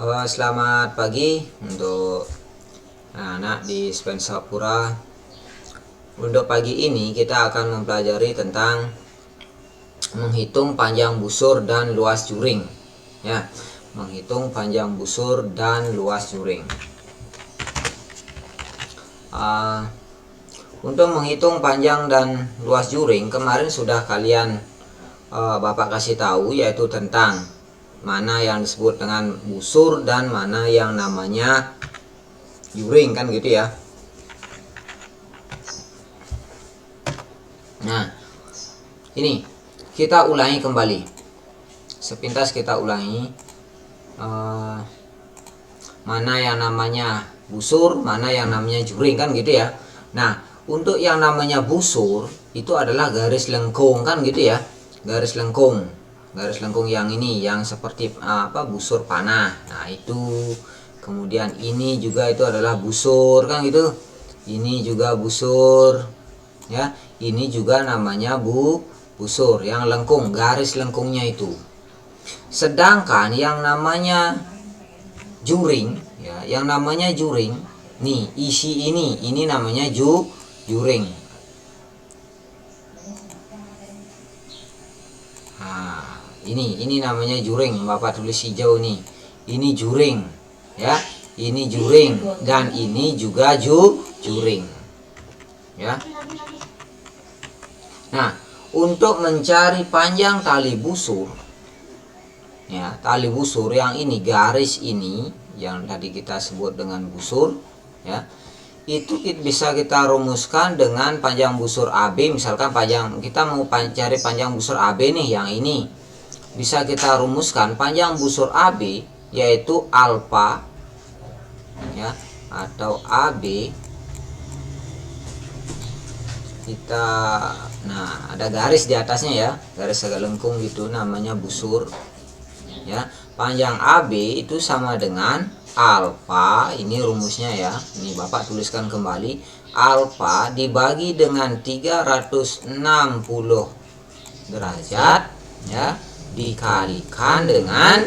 Selamat pagi untuk anak-anak di Spensapura. Untuk pagi ini kita akan mempelajari tentang menghitung panjang busur dan luas juring. Ya, menghitung panjang busur dan luas juring. Untuk menghitung panjang dan luas juring, kemarin sudah kalian Bapak kasih tahu, yaitu tentang mana yang disebut dengan busur dan mana yang namanya juring, kan gitu ya. Nah, ini kita ulangi kembali sepintas, kita ulangi mana yang namanya busur, mana yang namanya juring, kan gitu ya. Nah, untuk yang namanya busur itu adalah garis lengkung, kan gitu ya. Garis lengkung yang ini, yang seperti busur panah. Nah, itu. Kemudian ini juga itu adalah busur, kan gitu. Ini juga busur, ya. Ini juga namanya busur yang lengkung, garis lengkungnya itu. Sedangkan yang namanya juring, ya, yang namanya juring nih, isi ini namanya juring. Nah, ini namanya juring. Bapak tulis hijau nih. Ini juring, ya. Ini juring dan ini juga juring. Ya. Nah, untuk mencari panjang tali busur, ya, tali busur yang ini, garis ini yang tadi kita sebut dengan busur, ya, itu bisa kita rumuskan dengan panjang busur AB. Misalkan kita mau cari panjang busur AB nih, yang ini bisa kita rumuskan panjang busur AB yaitu alfa, ya, atau AB. Ada garis di atasnya, ya, garis agak lengkung gitu, namanya busur, ya. Panjang AB itu sama dengan alfa, ini rumusnya, ya. Ini Bapak tuliskan kembali, alfa dibagi dengan 360 derajat, ya, dikalikan dengan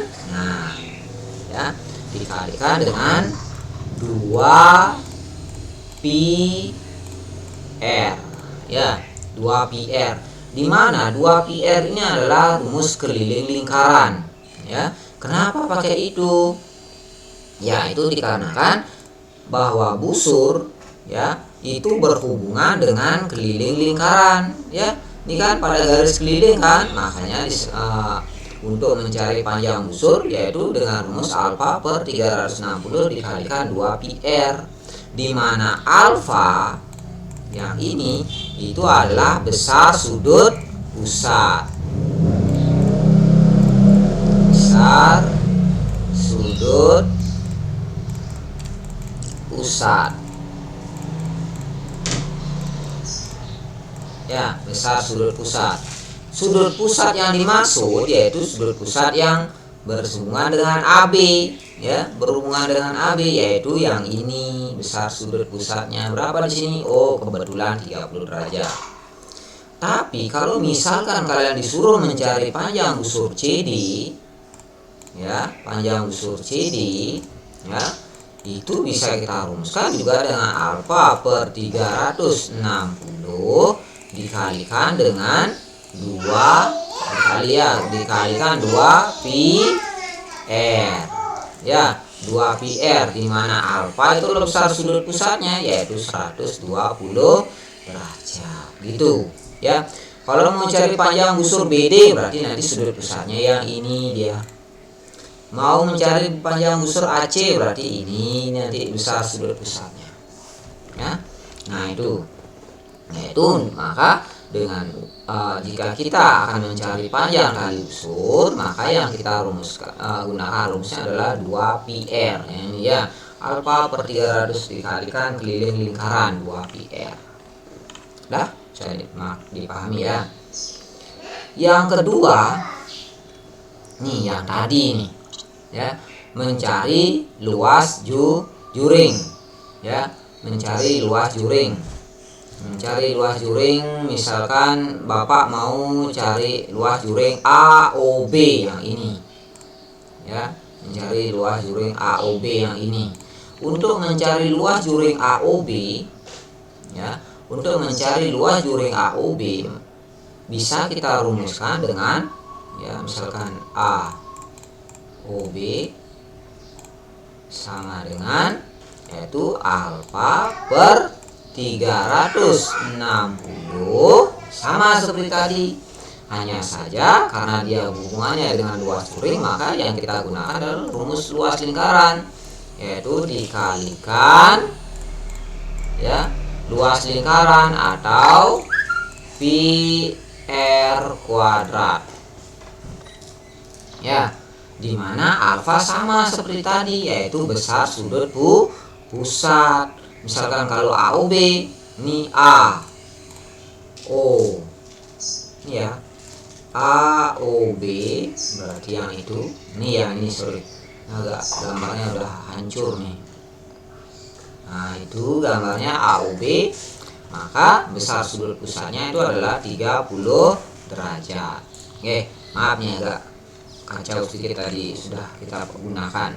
dikalikan dengan 2 pi r, ya, 2 pi r, di mana 2 pi r ini adalah rumus keliling lingkaran, ya. Kenapa pakai itu? Ya, itu dikarenakan bahwa busur, ya, itu berhubungan dengan keliling lingkaran, ya. Ini kan pada garis keliling, kan, makanya untuk mencari panjang busur yaitu dengan rumus alfa per 360 dikalikan 2 pi r, di mana alfa yang ini itu adalah besar sudut pusat. Besar sudut pusat, ya, besar sudut pusat. Sudut pusat yang dimaksud yaitu sudut pusat yang berhubungan dengan AB, ya, berhubungan dengan AB, yaitu yang ini. Besar sudut pusatnya berapa di sini? Oh, kebetulan 30 derajat. Tapi kalau misalkan kalian disuruh mencari panjang busur CD, ya, panjang busur CD, ya, itu bisa kita rumuskan juga dengan alfa per 360 dikalikan dengan 2 dikalikan 2 pi r, ya, 2 pi r, di mana alfa itu besar sudut pusatnya yaitu 120 derajat, gitu, ya. Kalau mau cari panjang busur BD berarti nanti sudut pusatnya yang ini dia. Mau mencari panjang busur AC berarti ini nanti besar sudut pusatnya, ya. Nah, itu maka dengan jika kita akan mencari panjang tali busur, maka yang kita gunakan rumusnya adalah 2 pi r, ini, ya, alfa per 300 dikalikan keliling lingkaran 2 pi r. Dah, saya dipahami, ya. Yang kedua nih, yang tadi nih, ya, mencari luas juring, ya, mencari luas juring. Misalkan Bapak mau cari luas juring AOB yang ini, ya. mencari luas juring AOB yang ini. Untuk mencari luas juring AOB, ya, untuk mencari luas juring AOB bisa kita rumuskan dengan, ya, misalkan AOB sama dengan, yaitu alfa per 360 sama seperti tadi. Hanya saja karena dia hubungannya dengan luas juring, maka yang kita gunakan adalah rumus luas lingkaran, yaitu dikalikan, ya, luas lingkaran atau pi r kuadrat, ya, dimana alfa sama seperti tadi, yaitu besar sudut pusat. Misalkan kalau AOB ini A O, ya, AOB berarti yang itu, ini yang ini, sorry, agak gambarnya udah hancur nih. Nah, itu gambarnya AOB, maka besar sudut pusatnya itu adalah 30 derajat. Oke, maaf nih agak kacau sedikit tadi sudah kita gunakan.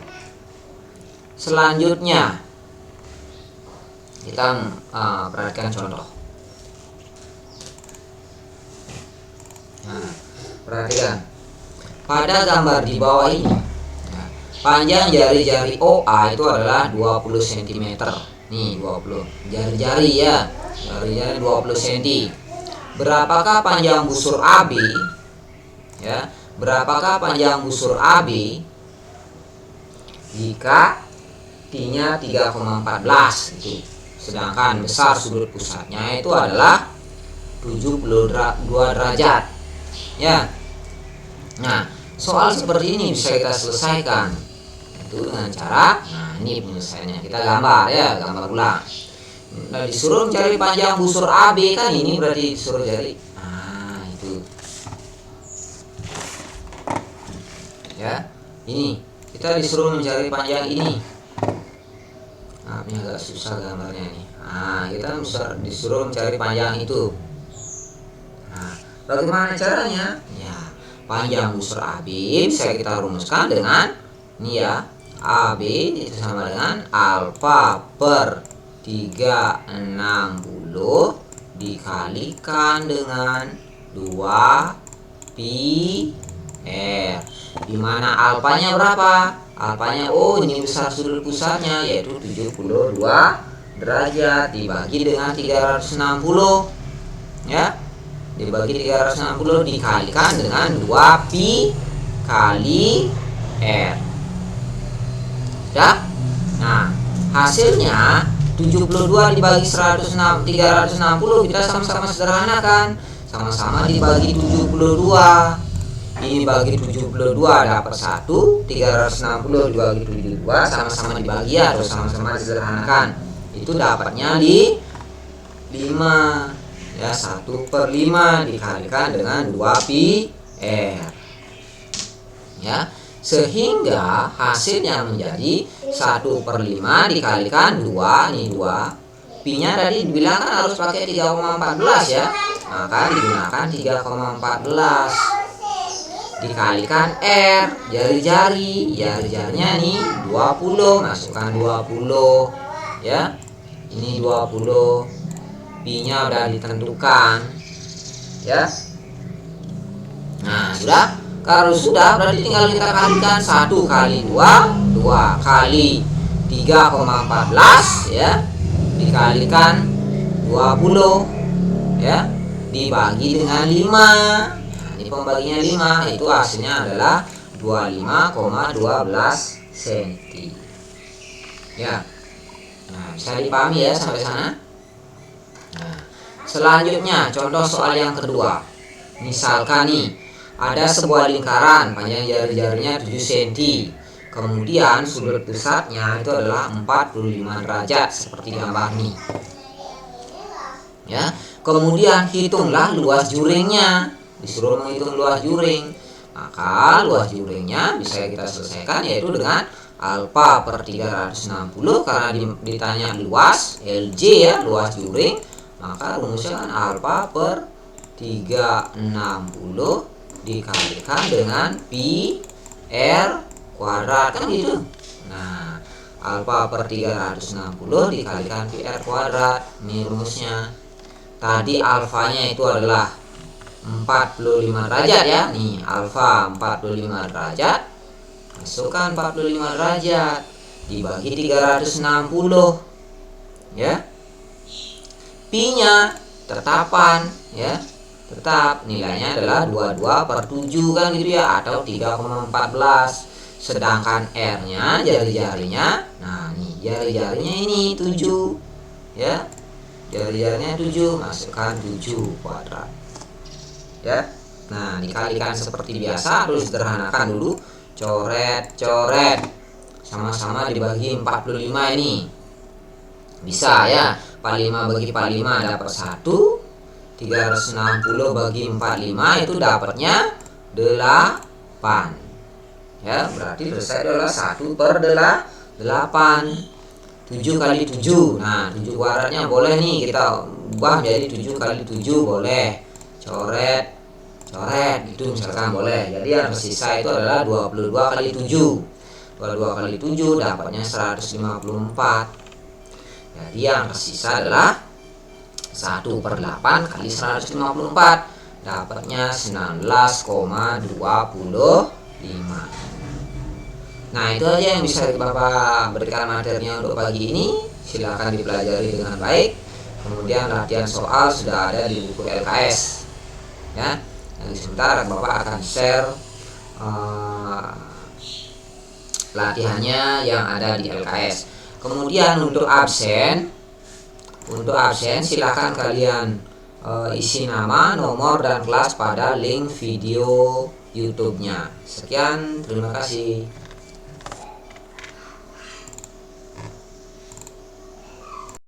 Selanjutnya kita perhatikan contoh. Nah, perhatikan pada gambar di bawah ini, panjang jari-jari OA itu adalah 20 cm. Nih 20 jari-jari, ya, jari-jari 20 cm. Berapakah panjang busur AB? Ya, berapakah panjang busur AB jika T-nya 3,14 itu, sedangkan besar sudut pusatnya itu adalah 72 derajat, ya. Nah, soal seperti ini bisa kita selesaikan itu dengan cara, nah, ini penyelesaiannya, kita gambar, ya, gambar ulang. Nah, disuruh mencari panjang busur AB, kan ini berarti disuruh cari, nah, itu, ya, ini kita disuruh mencari panjang ini. Nah, ini agak susah gambarnya ini. Nah, kita disuruh mencari panjang itu. Nah, bagaimana caranya? Ya, panjang busur AB bisa kita rumuskan dengan ini, ya, AB itu sama dengan alfa per 360 dikalikan dengan 2 pi r, dimana alfanya berapa? Alfanya, oh, ini besar sudut pusatnya, yaitu 72 derajat dibagi dengan 360, ya, dibagi 360 dikalikan dengan 2 pi kali r, ya. Nah, hasilnya 72 dibagi 360 kita sama-sama sederhanakan, sama-sama dibagi 72. Ini bagi 72 dapat 1, 360 dibagi 72 sama-sama dibagi atau sama-sama disederhanakan, itu dapatnya di 5, ya, 1/5 dikalikan dengan 2 pi r, ya, sehingga hasilnya menjadi 1/5 dikalikan 2, ini 2, pi nya tadi dibilang kan harus pakai 3,14, ya, maka digunakan 3,14 dikalikan r, jari-jarinya nih 20, masukkan 20, ya, ini 20, pi nya udah ditentukan, ya. Nah, sudah, kalau sudah berarti tinggal kita kalikan 1 kali 2, 2 kali 3,14, ya, dikalikan 20, ya, dibagi dengan 5. Pembaginya 5, itu hasilnya adalah 25,12 cm, ya. Nah, bisa dipahami, ya, sampai sana. Nah, selanjutnya contoh soal yang kedua. Misalkan nih ada sebuah lingkaran, panjang jari-jarinya 7 cm, kemudian sudut pusatnya itu adalah 45 derajat seperti gambar ini, ya. Kemudian hitunglah luas juringnya. Disuruh menghitung luas juring, maka luas juringnya bisa kita selesaikan, yaitu dengan alfa per 360, karena ditanya luas LJ, ya, luas juring, maka rumusnya kan alfa per 360 dikalikan dengan pi r kuadrat, kan gitu. Nah, alfa per 360 dikalikan PR kuadrat. Ini rumusnya. Tadi alfanya itu adalah 45 derajat ya. Nih, alfa 45 derajat. Masukkan 45 derajat dibagi 360 ya. Pi-nya tetapan ya. Tetap nilainya adalah 22 per 7 kan gitu ya, atau 3,14. Sedangkan R-nya jari-jarinya, nah nih jari-jarinya ini 7 ya. Jari-jarinya 7, masukkan 7 kuadrat ya. Nah, dikalikan seperti biasa, harus sederhanakan dulu. Coret-coret, sama-sama dibagi 45 ini. Bisa ya, 45 bagi 45 dapat 1. 360 bagi 45 itu dapatnya 8 ya. Berarti selesai adalah 1 per 8. 7 kali 7. Nah, 7 kuadratnya boleh nih kita ubah jadi 7 kali 7 boleh. Coret itu misalkan boleh. Jadi yang tersisa itu adalah 22 kali 7. 22 kali 7 dapatnya 154. Jadi yang tersisa adalah 1 per 8 kali 154, dapatnya 19,25. Nah, itu aja yang bisa Bapak berikan materinya untuk pagi ini. Silakan dipelajari dengan baik. Kemudian latihan soal sudah ada di buku LKS ya. Nanti sebentar Bapak akan share latihannya yang ada di LKS. Kemudian untuk absen silakan kalian isi nama, nomor, dan kelas pada link video YouTube-nya. Sekian, terima kasih.